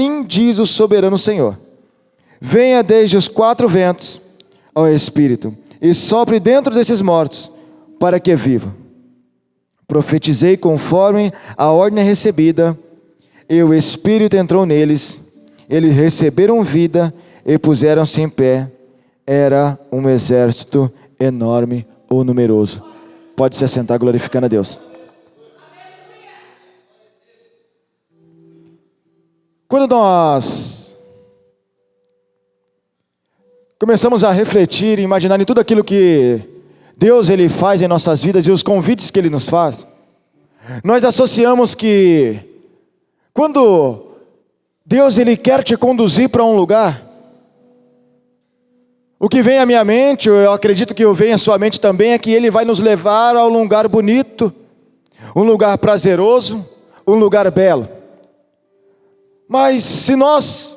assim diz o soberano Senhor: venha desde os quatro ventos ao Espírito, e sopre dentro desses mortos, para que viva. Profetizei conforme a ordem recebida, e o Espírito entrou neles. Eles receberam vida e puseram-se em pé. Era um exército enorme ou numeroso. Pode se assentar, glorificando a Deus. Quando nós começamos a refletir e imaginar em tudo aquilo que Deus ele faz em nossas vidas e os convites que Ele nos faz, nós associamos que quando Deus ele quer te conduzir para um lugar, o que vem à minha mente, eu acredito que vem à sua mente também, é que Ele vai nos levar a um lugar bonito, um lugar prazeroso, um lugar belo. Mas se nós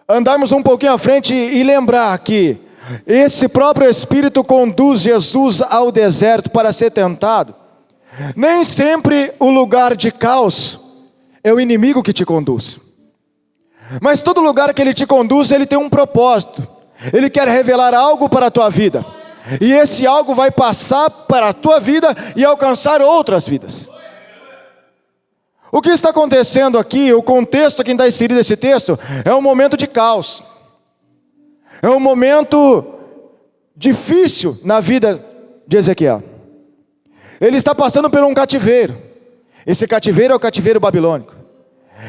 andarmos um pouquinho à frente e lembrar que esse próprio Espírito conduz Jesus ao deserto para ser tentado, nem sempre o lugar de caos é o inimigo que te conduz. Mas todo lugar que Ele te conduz, Ele tem um propósito. Ele quer revelar algo para a tua vida. E esse algo vai passar para a tua vida e alcançar outras vidas. O que está acontecendo aqui, o contexto que está inserido nesse texto, é um momento de caos. É um momento difícil na vida de Ezequiel. Ele está passando por um cativeiro. Esse cativeiro é o cativeiro babilônico.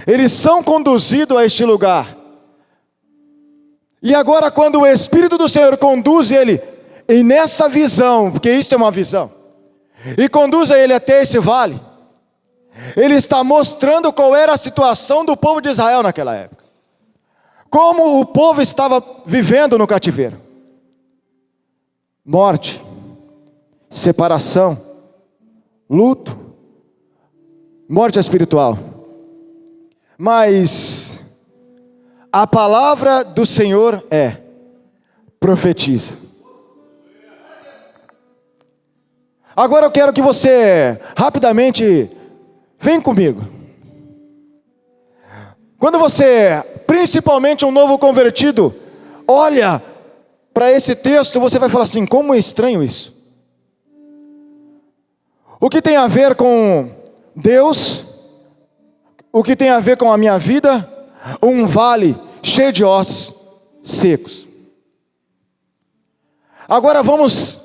Eles são conduzidos a este lugar. E agora quando o Espírito do Senhor conduz ele, e nessa visão, porque isso é uma visão, e conduz ele até esse vale, Ele está mostrando qual era a situação do povo de Israel naquela época. Como o povo estava vivendo no cativeiro. Morte, separação, luto, morte espiritual. Mas a palavra do Senhor é: profetiza. Agora eu quero que você rapidamente vem comigo. Quando você, principalmente um novo convertido, olha para esse texto, você vai falar assim: como é estranho isso. O que tem a ver com Deus? O que tem a ver com a minha vida? Um vale cheio de ossos secos. Agora vamos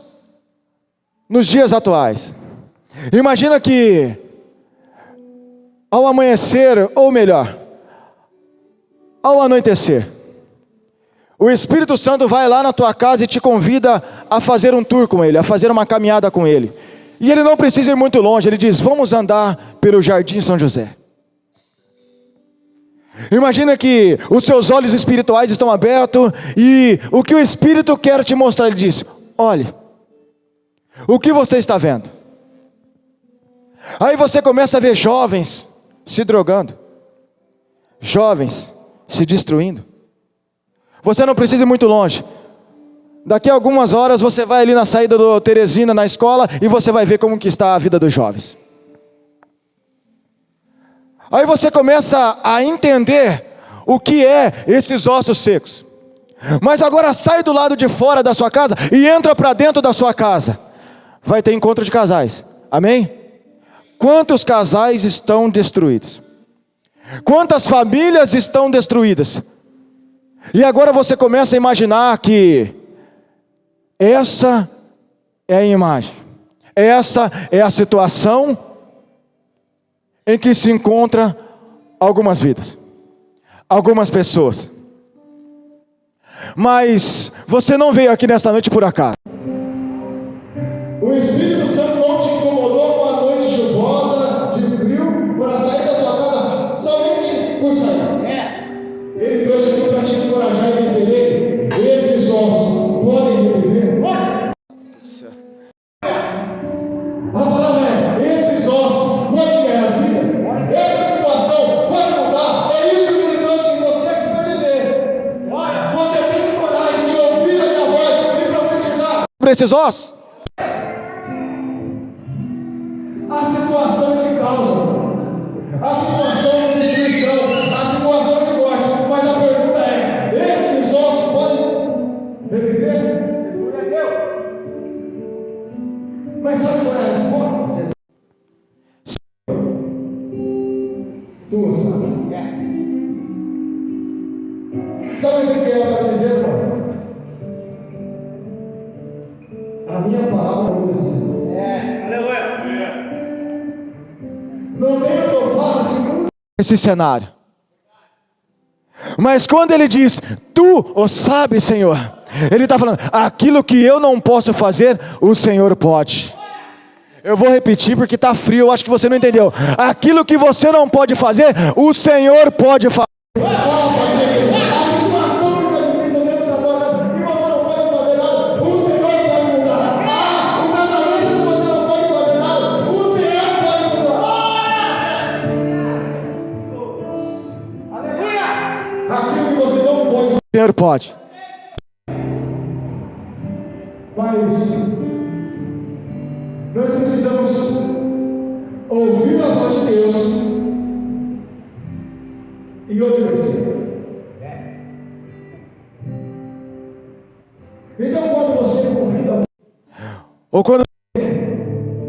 nos dias atuais. Imagina que ao amanhecer, ou melhor, ao anoitecer, o Espírito Santo vai lá na tua casa e te convida a fazer um tour com Ele, a fazer uma caminhada com Ele. E Ele não precisa ir muito longe, Ele diz: vamos andar pelo Jardim São José. Imagina que os seus olhos espirituais estão abertos e o que o Espírito quer te mostrar, Ele diz: olhe, o que você está vendo? Aí você começa a ver jovens se drogando, jovens se destruindo. Você não precisa ir muito longe. Daqui a algumas horas você vai ali na saída do Teresina, na escola, e você vai ver como que está a vida dos jovens. Aí você começa a entender o que é esses ossos secos. Mas agora sai do lado de fora da sua casa e entra para dentro da sua casa. Vai ter encontro de casais, amém? Quantos casais estão destruídos? Quantas famílias estão destruídas? E agora você começa a imaginar que essa é a imagem, essa é a situação em que se encontra algumas vidas, algumas pessoas. Mas você não veio aqui nesta noite por acaso. O Espírito Santo não te incomodou com a noite chuvosa, de frio, para sair da sua casa somente por sair. Ele trouxe aqui para te encorajar e dizer: ei, esses ossos podem reviver. A palavra é: esses ossos podem ganhar vida. Essa situação pode mudar. É isso que ele trouxe você aqui para dizer. Você tem coragem de ouvir a minha voz e profetizar sobre esses ossos? A situação de causa, a situação de destruição, a situação de morte, Não tem o que eu faça que mude esse cenário. Mas quando ele diz, tu o sabes, Senhor, ele está falando, aquilo que eu não posso fazer, o Senhor pode. Eu vou repetir porque está frio, eu acho que você não entendeu. Aquilo que você não pode fazer, o Senhor pode fazer. O Senhor pode. Mas nós precisamos ouvir a voz de Deus e obedecer. Então, quando você convida, ou quando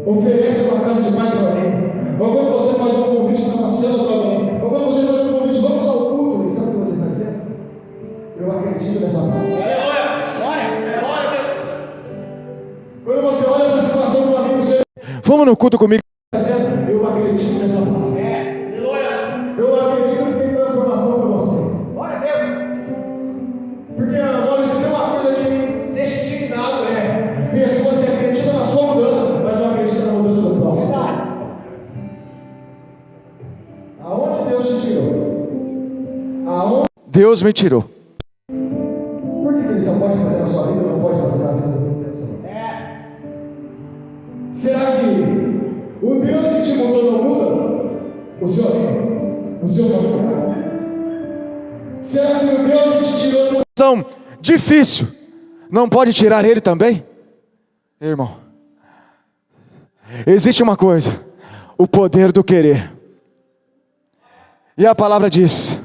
oferece uma casa de paz para alguém, ou quando você faz um convite para uma cela para alguém, ou quando você faz um convite, vamos ao culto, sabe o que você está dizendo? Eu acredito nessa palavra. Quando você olha para a situação de um amigo seu, vamos no culto comigo. eu acredito nessa palavra. Eu acredito que tem transformação para você. Porque, agora, se tem uma coisa que me deixa indignado, pessoas que acreditam na sua mudança, mas não acreditam na mudança do próximo. Aonde Deus te tirou? Aonde? Deus me tirou. Por que ele só pode fazer na sua vida e não pode fazer na vida do outro? Será que o Deus que te mudou não muda o seu amigo, o seu familiar? Será que o Deus que te tirou não... São difícil, não pode tirar ele também? Irmão, existe uma coisa, o poder do querer. E a palavra diz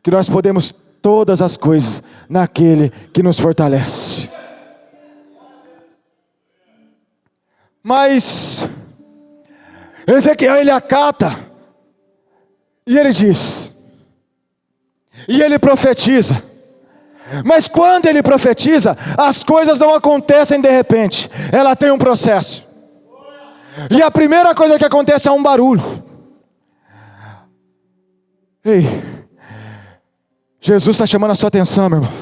que nós podemos todas as coisas naquele que nos fortalece. Mas Ezequiel, ele acata e ele diz, e ele profetiza. Mas quando ele profetiza, as coisas não acontecem de repente, ela tem um processo. E a primeira coisa que acontece é um barulho. Ei, Jesus está chamando a sua atenção, meu irmão.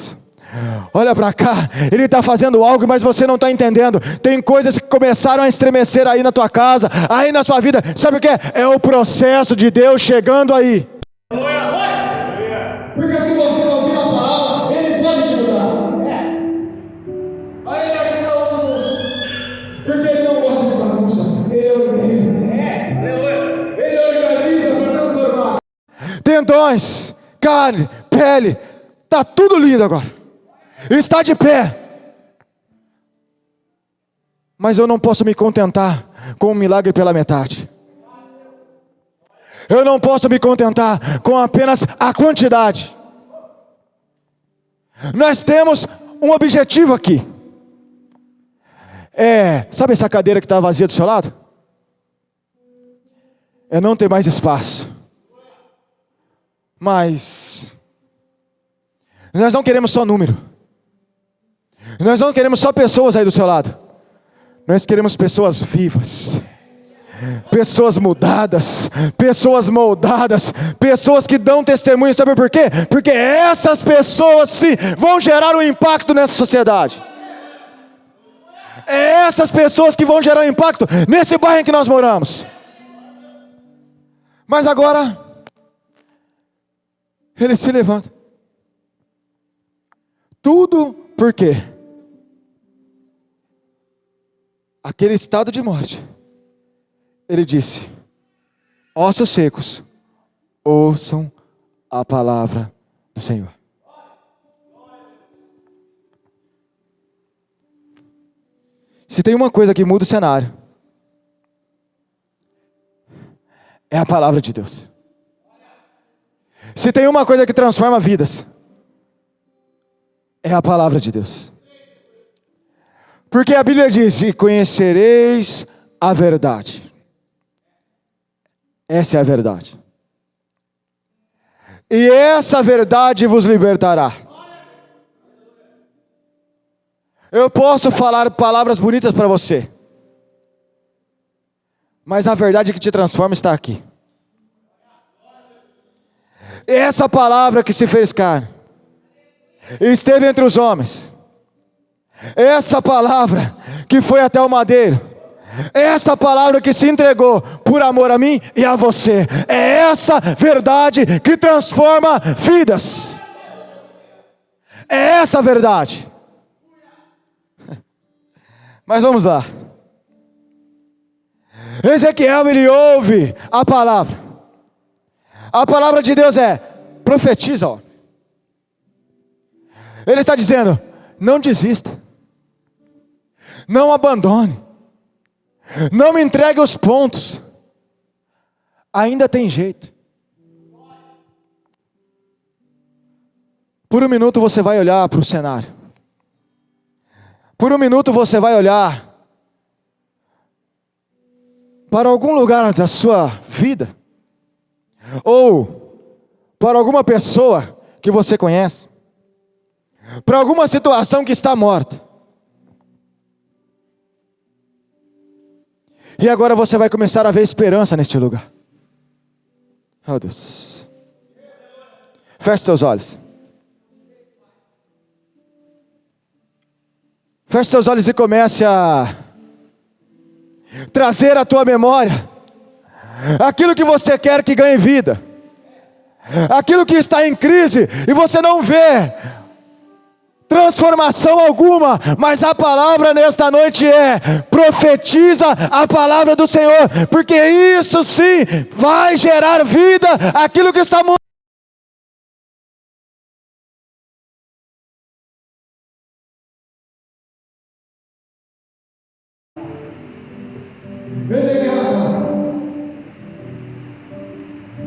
Olha para cá, Ele está fazendo algo, mas você não está entendendo. Tem coisas que começaram a estremecer aí na tua casa, aí na sua vida. Sabe o que é? É o processo de Deus chegando aí. Porque se você não ouvir a palavra, ele pode te mudar. Aí ele ajuda o outro. Porque ele não gosta de bagunça. Ele é orgulho. Ele organiza para transformar. Tendões, carne, pele, está tudo lindo agora. Está de pé. Mas eu não posso me contentar com um milagre pela metade. Eu não posso me contentar com apenas a quantidade. Nós temos um objetivo aqui. Sabe essa cadeira que está vazia do seu lado? É não ter mais espaço. Mas nós não queremos só número. Nós não queremos só pessoas aí do seu lado. Nós queremos pessoas vivas, pessoas mudadas, pessoas moldadas, pessoas que dão testemunho. Sabe por quê? Porque essas pessoas sim vão gerar um impacto nessa sociedade. É essas pessoas que vão gerar um impacto nesse bairro em que nós moramos. Mas agora ele se levanta. Tudo por quê? Aquele estado de morte. Ele disse: ossos secos, ouçam a palavra do Senhor. Se tem uma coisa que muda o cenário, é a palavra de Deus. Se tem uma coisa que transforma vidas, é a palavra de Deus. Porque a Bíblia diz: e conhecereis a verdade. Essa é a verdade. E essa verdade vos libertará. Eu posso falar palavras bonitas para você, mas a verdade que te transforma está aqui. essa palavra que se fez carne, esteve entre os homens, essa palavra que foi até o madeiro, essa palavra que se entregou por amor a mim e a você, é essa verdade que transforma vidas. É essa verdade. Mas vamos lá. Ezequiel, ele ouve a palavra. A palavra de Deus é: profetiza, ó. Ele está dizendo: não desista, não abandone, não me entregue os pontos, ainda tem jeito. Por um minuto você vai olhar para o cenário, por um minuto você vai olhar para algum lugar da sua vida, ou para alguma pessoa que você conhece, para alguma situação que está morta. E agora você vai começar a ver esperança neste lugar. Oh Deus. Feche seus olhos. Feche seus olhos e comece a trazer à tua memória aquilo que você quer que ganhe vida, aquilo que está em crise e você não vê transformação alguma, mas a palavra nesta noite é: profetiza a palavra do Senhor, porque isso sim vai gerar vida, aquilo que está morto.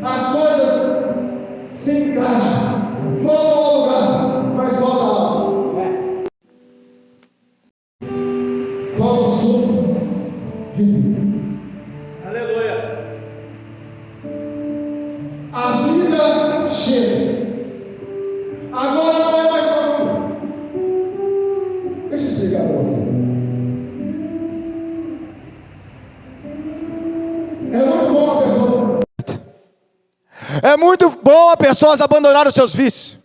As coisas se encaixam, voltam ao lugar, mas volta lá. Volta o sopro de vida. Aleluia. A vida chega. Agora não é mais família. Deixa eu explicar para você. É muito bom a pessoa. É muito bom a pessoas abandonar os seus vícios.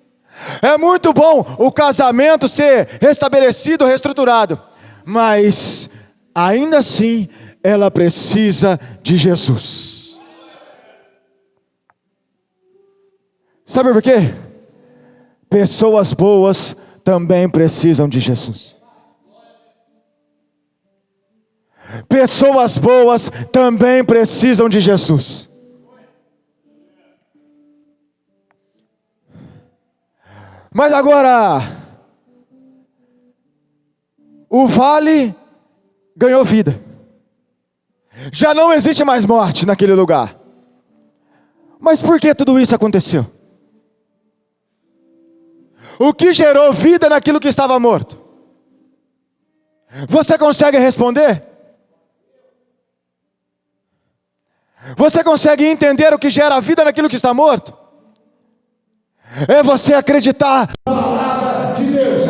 É muito bom o casamento ser restabelecido, reestruturado. Mas ainda assim ela precisa de Jesus. Sabe por quê? Pessoas boas também precisam de Jesus. Pessoas boas também precisam de Jesus. Mas agora, o vale ganhou vida. Já não existe mais morte naquele lugar. Mas por que tudo isso aconteceu? O que gerou vida naquilo que estava morto? Você consegue responder? Você consegue entender o que gera vida naquilo que está morto? É você acreditar Na palavra de Deus.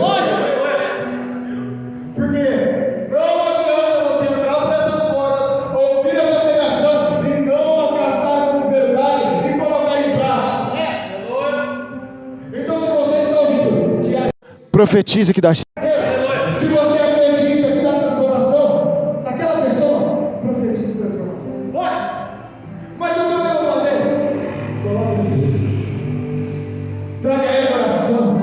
Porque não adianta você entrar por essas portas, ouvir essa pregação e não acatar como verdade e colocar em prática. Então, se você está ouvindo que profetize que dá. se você acredita que dá transformação naquela pessoa, profetize transformação. Mas o que eu devo fazer? Coloque em Deus. Traga ele para oração.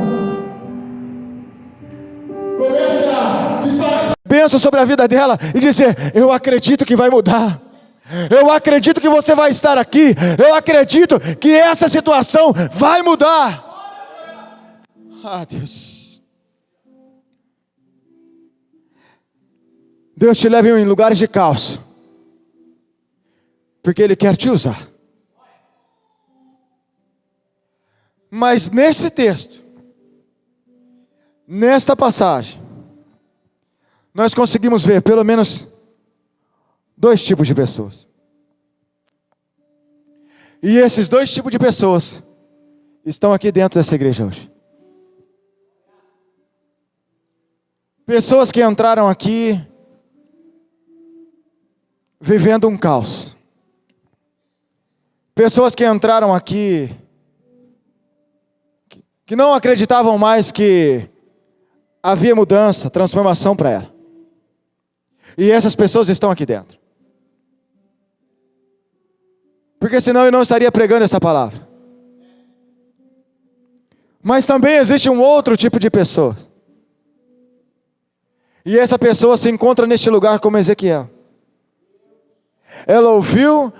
Comece a disparar. Pensa sobre a vida dela e dizer: eu acredito que vai mudar. Eu acredito que você vai estar aqui. Eu acredito que essa situação vai mudar. Ah, Deus. Deus te leva em lugares de caos, porque Ele quer te usar. Mas nesse texto, nesta passagem, nós conseguimos ver pelo menos dois tipos de pessoas. E esses dois tipos de pessoas estão aqui dentro dessa igreja hoje. Pessoas que entraram aqui vivendo um caos. Pessoas que entraram aqui que não acreditavam mais que havia mudança, transformação para ela. E essas pessoas estão aqui dentro. Porque senão eu não estaria pregando essa palavra. Mas também existe um outro tipo de pessoa. E essa pessoa se encontra neste lugar como Ezequiel. Ela ouviu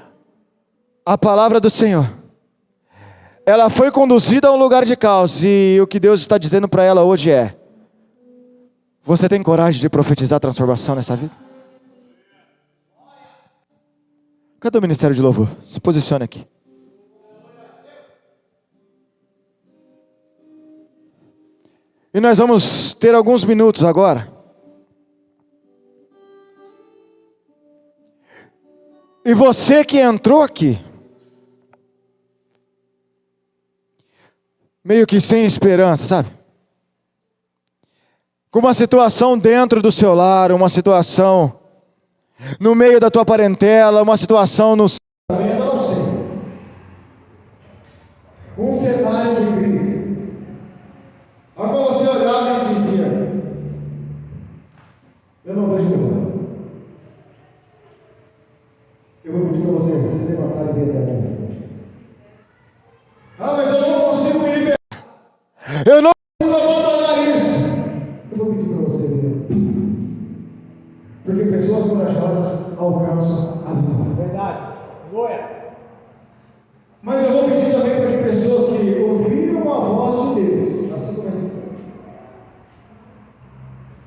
a palavra do Senhor. Ela foi conduzida a um lugar de caos. E o que Deus está dizendo para ela hoje é: você tem coragem de profetizar transformação nessa vida? Cadê o ministério de louvor? Se posicione aqui. E nós vamos ter alguns minutos agora. E você que entrou aqui, meio que sem esperança, sabe? Com uma situação dentro do seu lar, uma situação no meio da tua parentela, uma situação no... Eu não sei. Um cenário de crise. Agora você olhava e dizia: eu não vejo mudança. Eu vou pedir para você se levantar e vir até aqui em frente. Ah, mas eu não consigo me libertar. Eu não... Preciso abandonar isso. Eu vou pedir para você vir. Porque pessoas corajosas alcançam a vitória. Verdade. Glória. Mas eu vou pedir também para que pessoas que ouviram a voz de Deus, assim como a gente.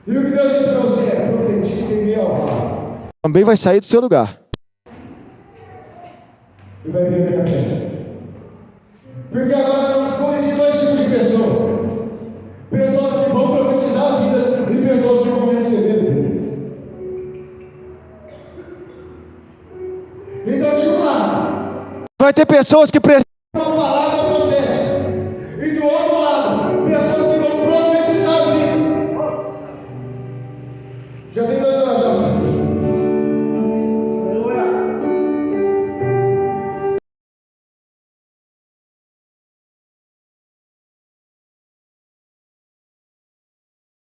E o que Deus diz para você é: profetize em meio ao vale. Também vai sair do seu lugar. E vai vir aqui à frente. Porque agora vamos escolher dois tipos de pessoas: pessoas que vão profetizar vidas e pessoas que vão receber vidas. Então, de um lado, Vai ter pessoas que precisam uma palavra